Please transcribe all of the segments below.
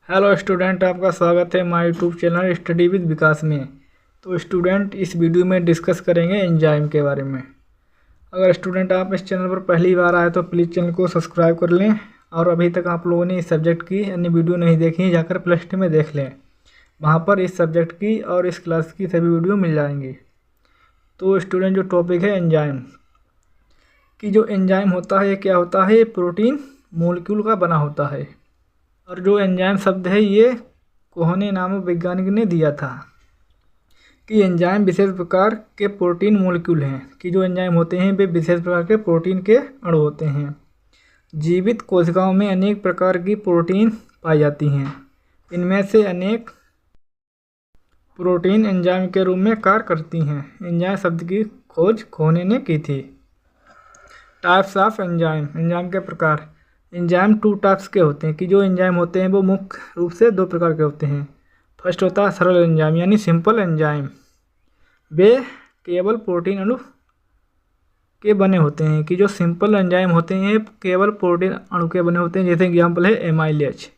Hello student, आपका स्वागत है हमारे यूट्यूब चैनल स्टडी विद विकास में। तो स्टूडेंट, इस वीडियो में डिस्कस करेंगे एंजाइम के बारे में। अगर स्टूडेंट आप इस चैनल पर पहली बार आए तो प्लीज़ चैनल को सब्सक्राइब कर लें, और अभी तक आप लोगों ने इस सब्जेक्ट की अन्य वीडियो नहीं देखी जाकर प्लेलिस्ट में देख लें। वहाँ पर इस सब्जेक्ट की और इस क्लास की सभी वीडियो मिल जाएंगी। तो स्टूडेंट, जो टॉपिक है एंजाइम कि जो एंजाइम होता है, क्या होता है, प्रोटीन मोलिक्यूल का बना होता है। और जो एंजाइम शब्द है ये कोहने नामक वैज्ञानिक ने दिया था कि एंजाइम विशेष प्रकार के प्रोटीन मोलिक्यूल हैं, कि जो एंजाइम होते हैं वे विशेष प्रकार के प्रोटीन के अणु होते हैं। जीवित कोशिकाओं में अनेक प्रकार की प्रोटीन पाई जाती हैं। इनमें से अनेक प्रोटीन एंजाइम के रूप में कार्य करती हैं। एंजाइम शब्द की खोज कोहने ने की थी। टाइप्स ऑफ एंजाइम, एंजाइम के प्रकार। एंजाइम 2 टाइप्स के होते हैं, कि जो एंजाइम होते हैं वो मुख्य रूप से 2 प्रकार के होते हैं। फर्स्ट होता है सरल एंजाइम यानी सिंपल एंजाइम। वे केवल प्रोटीन अणु के बने होते हैं, कि जो सिंपल एंजाइम होते हैं केवल प्रोटीन अणु के बने होते हैं। जैसे एग्जाम्पल है एमाइलेज,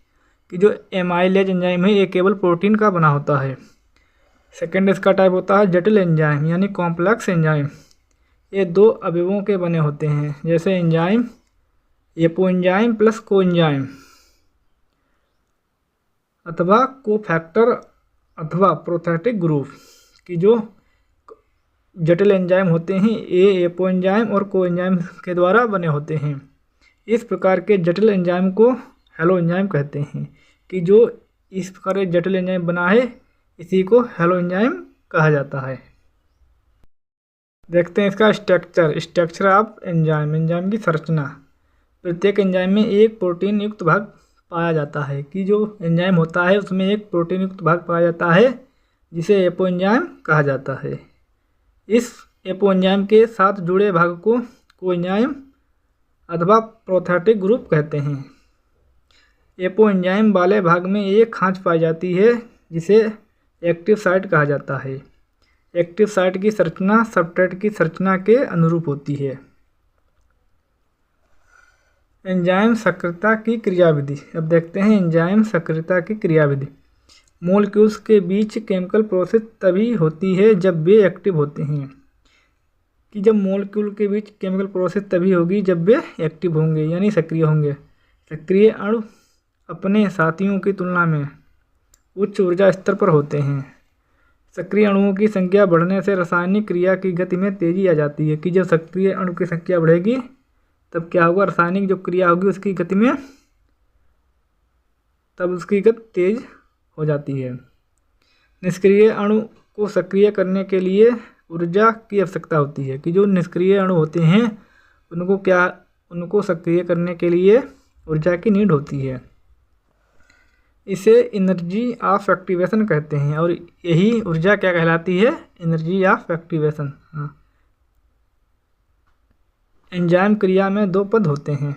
कि जो एमाइलेज एंजाइम है ये केवल प्रोटीन का बना होता है। सेकेंड इसका टाइप होता है जटिल एंजाइम यानी कॉम्प्लेक्स एंजाइम। ये 2 अवयवों के बने होते हैं, जैसे एंजाइम एपोएंजाइम प्लस कोएंजाइम, अथवा कोफैक्टर अथवा प्रोथेटिक ग्रुप। कि जो जटिल एंजाइम होते हैं ये एपोएंजाइम और कोएंजाइम के द्वारा बने होते हैं। इस प्रकार के जटिल एंजाइम को हैलो एंजाइम कहते हैं। कि जो इस प्रकार के जटिल एंजाइम बना है इसी को हैलो एंजाइम कहा जाता है। देखते हैं इसका स्ट्रक्चर ऑफ एंजाइम, एंजाइम की संरचना। प्रत्येक एंजाइम में एक प्रोटीन युक्त भाग पाया जाता है, कि जो एंजाइम होता है उसमें एक प्रोटीन युक्त भाग पाया जाता है जिसे एपोएंजाइम कहा जाता है। इस एपोएंजाइम के साथ जुड़े भाग को कोएंजाइम अथवा प्रोथेटिक ग्रुप कहते हैं। एपोएंजाइम वाले भाग में एक खांच पाई जाती है जिसे एक्टिव साइट कहा जाता है। एक्टिव साइट की संरचना सब्सट्रेट की संरचना के अनुरूप होती है। एंजाइम सक्रियता की क्रियाविधि। अब देखते हैं एंजाइम सक्रियता की क्रियाविधि। मोलिक्यूल्स के बीच केमिकल प्रोसेस तभी होती है जब वे एक्टिव होते हैं। कि जब मोलिक्यूल के बीच केमिकल प्रोसेस तभी होगी जब वे एक्टिव होंगे यानी सक्रिय होंगे। सक्रिय अणु अपने साथियों की तुलना में उच्च ऊर्जा स्तर पर होते हैं। सक्रिय अणुओं की संख्या बढ़ने से रासायनिक क्रिया की गति में तेजी आ जाती है। कि जब सक्रिय अणु की संख्या बढ़ेगी तब क्या होगा, रासायनिक जो क्रिया होगी उसकी गति में तब उसकी गति तेज हो जाती है। निष्क्रिय अणु को सक्रिय करने के लिए ऊर्जा की आवश्यकता होती है। कि जो निष्क्रिय अणु होते हैं उनको सक्रिय करने के लिए ऊर्जा की नीड होती है। इसे एनर्जी ऑफ एक्टिवेशन कहते हैं, और यही ऊर्जा क्या कहलाती है, एनर्जी ऑफ एक्टिवेशन। हाँ, एंजाइम क्रिया में 2 पद होते हैं।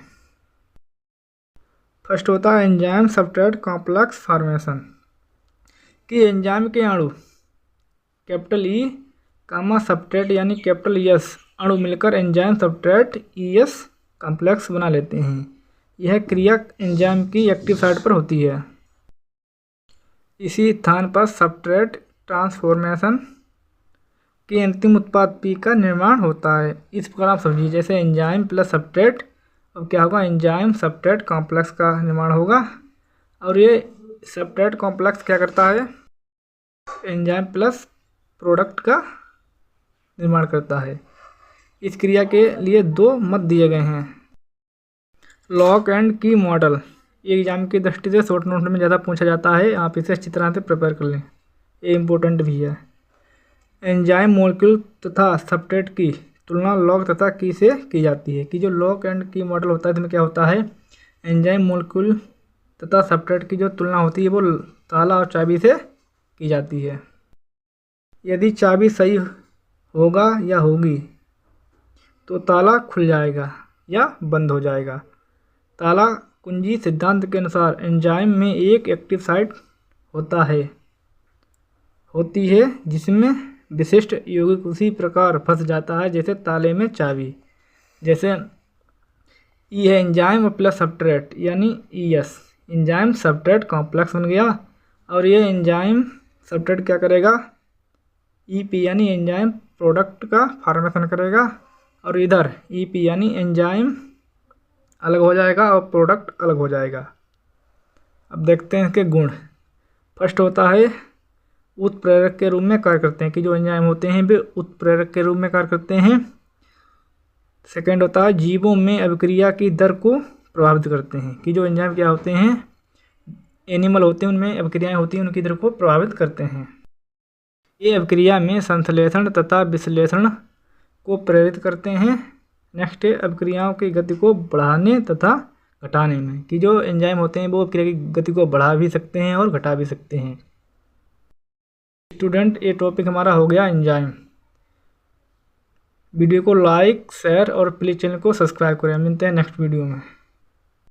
फर्स्ट होता है एंजाइम सब्सट्रेट कॉम्प्लेक्स फॉर्मेशन। कि एंजाइम के अणु कैपिटल ई कामा सब्सट्रेट यानी कैपिटल एस अणु मिलकर एंजाइम सब्सट्रेट ईएस कॉम्प्लेक्स बना लेते हैं। यह क्रिया एंजाइम की एक्टिव साइट पर होती है। इसी स्थान पर सब्सट्रेट ट्रांसफॉर्मेशन के अंतिम उत्पाद पी का निर्माण होता है। इस प्रकार आप समझिए, जैसे एंजाइम प्लस सब्सट्रेट, अब क्या होगा, एंजाइम सब्सट्रेट कॉम्प्लेक्स का निर्माण होगा। और ये सब्सट्रेट कॉम्प्लेक्स क्या करता है, एंजाइम प्लस प्रोडक्ट का निर्माण करता है। इस क्रिया के लिए 2 मत दिए गए हैं। लॉक एंड की मॉडल ये एग्जाम की दृष्टि से शॉर्ट नोट में ज़्यादा पूछा जाता है, आप इसे अच्छी तरह से प्रिपेयर कर लें, ये इम्पोर्टेंट भी है। एंजाइम मोलिक्यूल तथा सब्सट्रेट की तुलना लॉक तथा की से की जाती है। कि जो लॉक एंड की मॉडल होता है इसमें क्या होता है, एंजाइम मोलिक्यूल तथा सब्सट्रेट की जो तुलना होती है वो ताला और चाबी से की जाती है। यदि चाबी सही होगा या होगी तो ताला खुल जाएगा या बंद हो जाएगा। ताला कुंजी सिद्धांत के अनुसार एंजाइम में एक एक्टिव साइट होती है जिसमें विशिष्ट यौगिक उसी प्रकार फंस जाता है जैसे ताले में चाबी। जैसे ई है एंजाइम प्लस सब्सट्रेट यानी E S, enzyme substrate complex बन गया। और ये एंजाइम सब्सट्रेट क्या करेगा, ईपी यानी एंजाइम प्रोडक्ट का फॉर्मेशन करेगा, और इधर ईपी यानी एंजाइम अलग हो जाएगा और प्रोडक्ट अलग हो जाएगा। अब देखते हैं इसके गुण। फर्स्ट होता है उत्प्रेरक के रूप में कार्य करते हैं, कि जो एंजाइम होते हैं वे उत्प्रेरक के रूप में कार्य करते हैं। सेकेंड होता है जीवों में अभिक्रिया की दर को प्रभावित करते हैं, कि जो एंजाइम क्या होते हैं, एनिमल होते हैं उनमें अभिक्रियाएं होती हैं, उनकी दर को प्रभावित करते हैं। ये अभिक्रिया में संश्लेषण तथा विश्लेषण को प्रेरित करते हैं। नेक्स्ट है अभिक्रियाओं की गति को बढ़ाने तथा घटाने में, कि जो एंजाइम होते हैं वो अभिक्रिया की गति को बढ़ा भी सकते हैं और घटा भी सकते हैं। स्टूडेंट, ये टॉपिक हमारा हो गया एंजाइम। वीडियो को लाइक, शेयर और प्लीज़ चैनल को सब्सक्राइब करें। मिलते हैं नेक्स्ट वीडियो में।